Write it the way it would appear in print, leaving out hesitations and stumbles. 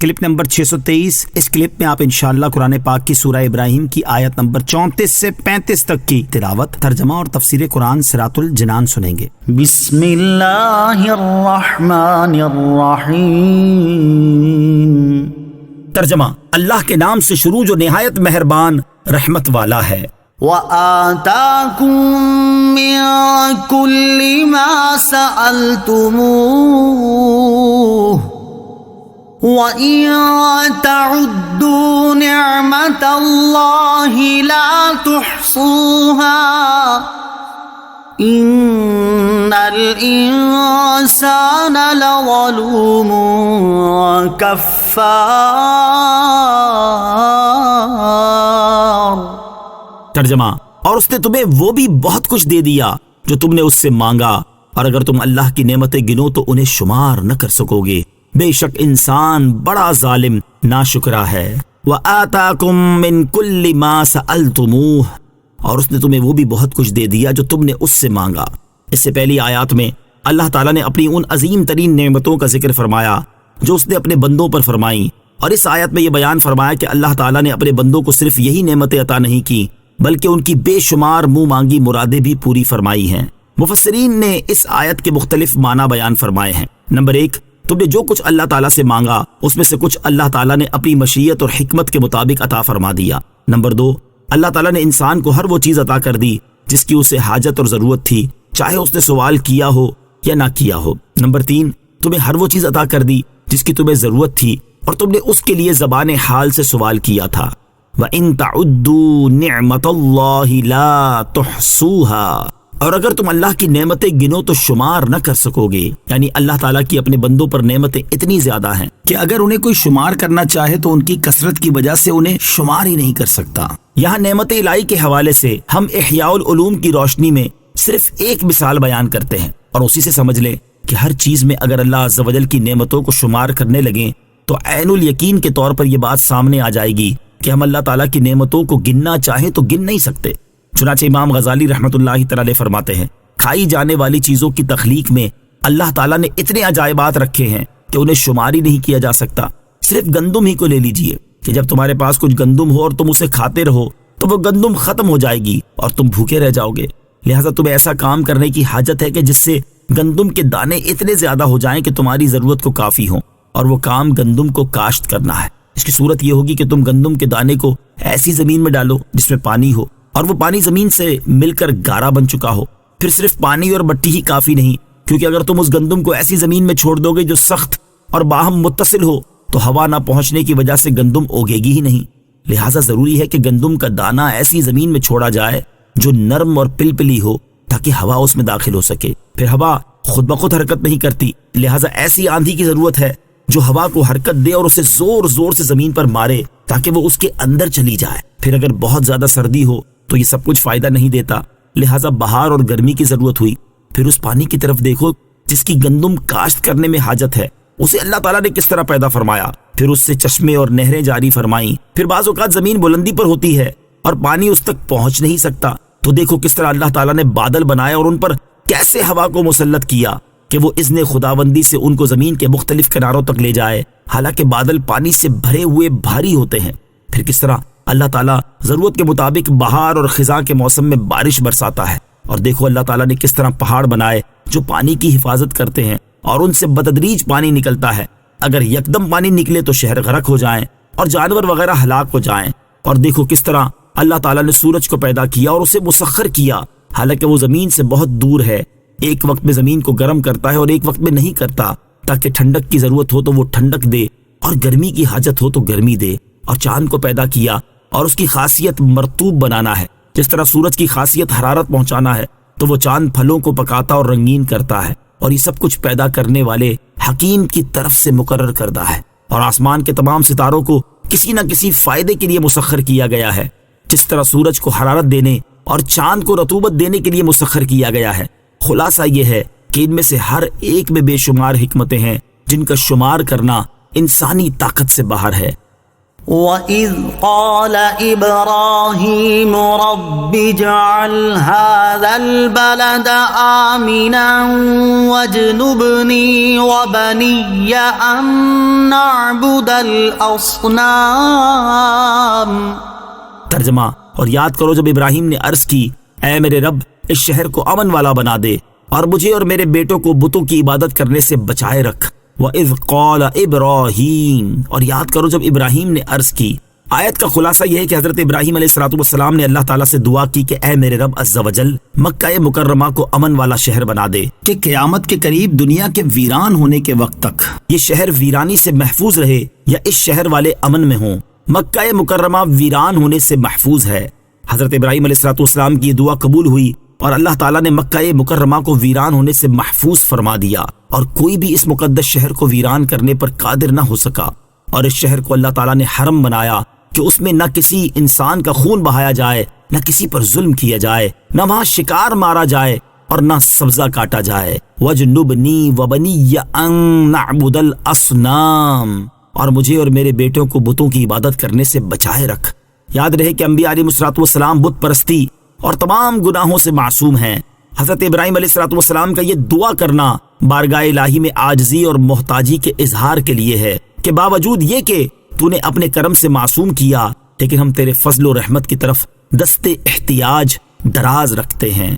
Clip number 623۔ اس clip میں آپ انشاءاللہ قرآن پاک کی سورہ ابراہیم کی آیت نمبر 34 سے 35 تک کی تلاوت، ترجمہ اور تفسیر قرآن صراط الجنان سنیں گے۔ بسم اللہ الرحمن الرحیم۔ ترجمہ: اللہ کے نام سے شروع جو نہایت مہربان رحمت والا ہے۔ وَآتَاكُم مِّن كُلِّ مَا سَأَلْتُمُوهُ وَإِن تَعُدُّوا نِعْمَةَ اللَّهِ لَا تُحْصُوهَا إِنَّ الْإِنسَانَ لَظَلُومٌ كَفَّارٌ۔ ترجمہ: اور اس نے تمہیں وہ بھی بہت کچھ دے دیا جو تم نے اس سے مانگا، اور اگر تم اللہ کی نعمتیں گنو تو انہیں شمار نہ کر سکو گے، بے شک انسان بڑا ظالم ناشکرا ہے۔ وَآتَاكُم مِّن كُلِّ مَا سَأَلْتُمُوهُ، اور اس نے تمہیں وہ بھی بہت کچھ دے دیا جو تم نے اس سے مانگا۔ اس سے پہلی آیات میں اللہ تعالیٰ نے اپنی ان عظیم ترین نعمتوں کا ذکر فرمایا جو اس نے اپنے بندوں پر فرمائیں، اور اس آیت میں یہ بیان فرمایا کہ اللہ تعالیٰ نے اپنے بندوں کو صرف یہی نعمتیں عطا نہیں کی بلکہ ان کی بے شمار منہ مانگی مرادیں بھی پوری فرمائی ہیں۔ مفسرین نے اس آیت کے مختلف معنی بیان فرمائے ہیں۔ نمبر 1، تم نے جو کچھ اللہ تعالیٰ سے مانگا اس میں سے کچھ اللہ تعالیٰ نے اپنی مشیت اور حکمت کے مطابق عطا فرما دیا۔ نمبر 2، اللہ تعالیٰ نے انسان کو ہر وہ چیز عطا کر دی جس کی اسے حاجت اور ضرورت تھی، چاہے اس نے سوال کیا ہو یا نہ کیا ہو۔ نمبر 3، تمہیں ہر وہ چیز عطا کر دی جس کی تمہیں ضرورت تھی اور تم نے اس کے لیے زبان حال سے سوال کیا تھا۔ وَإِن تَعُدُّوا نِعْمَةَ اللَّهِ لَا تُحْصُوهَا، اور اگر تم اللہ کی نعمتیں گنو تو شمار نہ کر سکو گے، یعنی اللہ تعالیٰ کی اپنے بندوں پر نعمتیں اتنی زیادہ ہیں کہ اگر انہیں کوئی شمار کرنا چاہے تو ان کی کثرت کی وجہ سے انہیں شمار ہی نہیں کر سکتا۔ یہاں نعمت الہی کے حوالے سے ہم احیاء العلوم کی روشنی میں صرف ایک مثال بیان کرتے ہیں، اور اسی سے سمجھ لیں کہ ہر چیز میں اگر اللہ عز و جل کی نعمتوں کو شمار کرنے لگیں تو عین الیقین کے طور پر یہ بات سامنے آ جائے گی کہ ہم اللہ تعالیٰ کی نعمتوں کو گننا چاہیں تو گن نہیں سکتے۔ چنانچہ امام غزالی رحمۃ اللہ تعالی فرماتے ہیں، کھائی جانے والی چیزوں کی تخلیق میں اللہ تعالیٰ نے اتنے عجائبات رکھے ہیں کہ انہیں شمار ہی نہیں کیا جا سکتا۔ صرف گندم ہی کو لے لیجئے کہ جب تمہارے پاس کچھ گندم ہو اور تم اسے کھاتے رہو تو وہ گندم ختم ہو جائے گی اور تم بھوکے رہ جاؤ گے، لہٰذا تمہیں ایسا کام کرنے کی حاجت ہے کہ جس سے گندم کے دانے اتنے زیادہ ہو جائیں کہ تمہاری ضرورت کو کافی ہوں، اور وہ کام گندم کو کاشت کرنا ہے۔ اس کی صورت یہ ہوگی کہ تم گندم کے دانے کو ایسی زمین میں ڈالو جس میں پانی ہو، اور وہ پانی زمین سے مل کر گارا بن چکا ہو۔ پھر صرف پانی اور مٹی ہی کافی نہیں، کیونکہ اگر تم اس گندم کو ایسی زمین میں چھوڑ دو گے جو سخت اور باہم متصل ہو تو ہوا نہ پہنچنے کی وجہ سے گندم اگے گی ہی نہیں۔ لہٰذا ضروری ہے کہ گندم کا دانہ ایسی زمین میں چھوڑا جائے جو نرم اور پلپلی ہو تاکہ ہوا اس میں داخل ہو سکے۔ پھر ہوا خود بخود حرکت نہیں کرتی، لہٰذا ایسی آندھی کی ضرورت ہے جو ہوا کو حرکت دے اور اسے زور زور سے زمین پر مارے تاکہ وہ اس کے اندر چلی جائے۔ پھر اگر بہت زیادہ سردی ہو تو یہ سب کچھ فائدہ نہیں دیتا، لہٰذا بہار اور گرمی کی ضرورت ہوئی۔ پھر اس پانی کی طرف دیکھو جس کی گندم کاشت کرنے میں حاجت ہے، اسے اللہ تعالیٰ نے کس طرح پیدا فرمایا، پھر اس سے چشمے اور نہریں جاری فرمائیں۔ پھر بعض اوقات زمین بلندی پر ہوتی ہے اور پانی اس تک پہنچ نہیں سکتا، تو دیکھو کس طرح اللہ تعالیٰ نے بادل بنائے اور ان پر کیسے ہوا کو مسلط کیا کہ وہ اذن خداوندی سے ان کو زمین کے مختلف کناروں تک لے جائے، حالانکہ بادل پانی سے بھرے ہوئے بھاری ہوتے ہیں۔ پھر کس طرح اللہ تعالیٰ ضرورت کے مطابق بہار اور خزاں کے موسم میں بارش برساتا ہے، اور دیکھو اللہ تعالیٰ نے کس طرح پہاڑ بنائے جو پانی کی حفاظت کرتے ہیں اور ان سے بتدریج پانی نکلتا ہے۔ اگر یکدم پانی نکلے تو شہر غرق ہو جائیں اور جانور وغیرہ ہلاک ہو جائیں۔ اور دیکھو کس طرح اللہ تعالیٰ نے سورج کو پیدا کیا اور اسے مسخر کیا، حالانکہ وہ زمین سے بہت دور ہے، ایک وقت میں زمین کو گرم کرتا ہے اور ایک وقت میں نہیں کرتا، تاکہ ٹھنڈک کی ضرورت ہو تو وہ ٹھنڈک دے اور گرمی کی حاجت ہو تو گرمی دے۔ اور چاند کو پیدا کیا اور اس کی خاصیت مرطوب بنانا ہے، جس طرح سورج کی خاصیت حرارت پہنچانا ہے تو وہ چاند پھلوں کو پکاتا اور رنگین کرتا ہے، اور یہ سب کچھ پیدا کرنے والے حکیم کی طرف سے مقرر کردہ ہے۔ اور آسمان کے تمام ستاروں کو کسی نہ کسی فائدے کے لیے مسخر کیا گیا ہے، جس طرح سورج کو حرارت دینے اور چاند کو رطوبت دینے کے لیے مسخر کیا گیا ہے۔ خلاصہ یہ ہے کہ ان میں سے ہر ایک میں بے شمار حکمتیں ہیں جن کا شمار کرنا انسانی طاقت سے باہر ہے۔ وَإِذْ قَالَ إِبْرَاهِيمُ رَبِّ اجْعَلْ هَذَا الْبَلَدَ آمِنًا وَاجْنُبْنِي وَبَنِيَّ أَن نَّعْبُدَ الْأَصْنَامَ۔ ترجمہ: اور یاد کرو جب ابراہیم نے عرض کی، اے میرے رب اس شہر کو امن والا بنا دے اور مجھے اور میرے بیٹوں کو بتوں کی عبادت کرنے سے بچائے رکھ۔ وَإِذْ قَالَ إِبْرَاهِيمُ، اور یاد کرو جب ابراہیم نے عرض کی۔ آیت کا خلاصہ یہ ہے کہ حضرت ابراہیم علیہ السلام نے اللہ تعالیٰ سے دعا کی کہ اے میرے رب عز و جل مکہ مکرمہ کو امن والا شہر بنا دے کہ قیامت کے قریب دنیا کے ویران ہونے کے وقت تک یہ شہر ویرانی سے محفوظ رہے یا اس شہر والے امن میں ہوں۔ مکہ مکرمہ ویران ہونے سے محفوظ ہے۔ حضرت ابراہیم علیہ السلام کی دعا قبول ہوئی اور اللہ تعالیٰ نے مکہ مکرمہ کو ویران ہونے سے محفوظ فرما دیا اور کوئی بھی اس مقدس شہر کو ویران کرنے پر قادر نہ ہو سکا۔ اور اس شہر کو اللہ تعالیٰ نے حرم بنایا کہ اس میں نہ کسی انسان کا خون بہایا جائے، نہ کسی پر ظلم کیا جائے، نہ وہاں شکار مارا جائے اور نہ سبزہ کاٹا جائے۔ وَجْنُبْنِي وَبَنِيَّ أَن نَّعْبُدَ الْأَصْنَامَ، اور مجھے اور میرے بیٹوں کو بتوں کی عبادت کرنے سے بچائے رکھ۔ یاد رہے کہ انبیاء علیہ السلام بت پرستی اور تمام گناہوں سے معصوم ہیں۔ حضرت ابراہیم علیہ السلام کا یہ دعا کرنا بارگاہ الہی میں عاجزی اور محتاجی کے اظہار کے لیے ہے کہ باوجود یہ کہ تو نے اپنے کرم سے معصوم کیا، لیکن ہم تیرے فضل و رحمت کی طرف دست احتیاج دراز رکھتے ہیں۔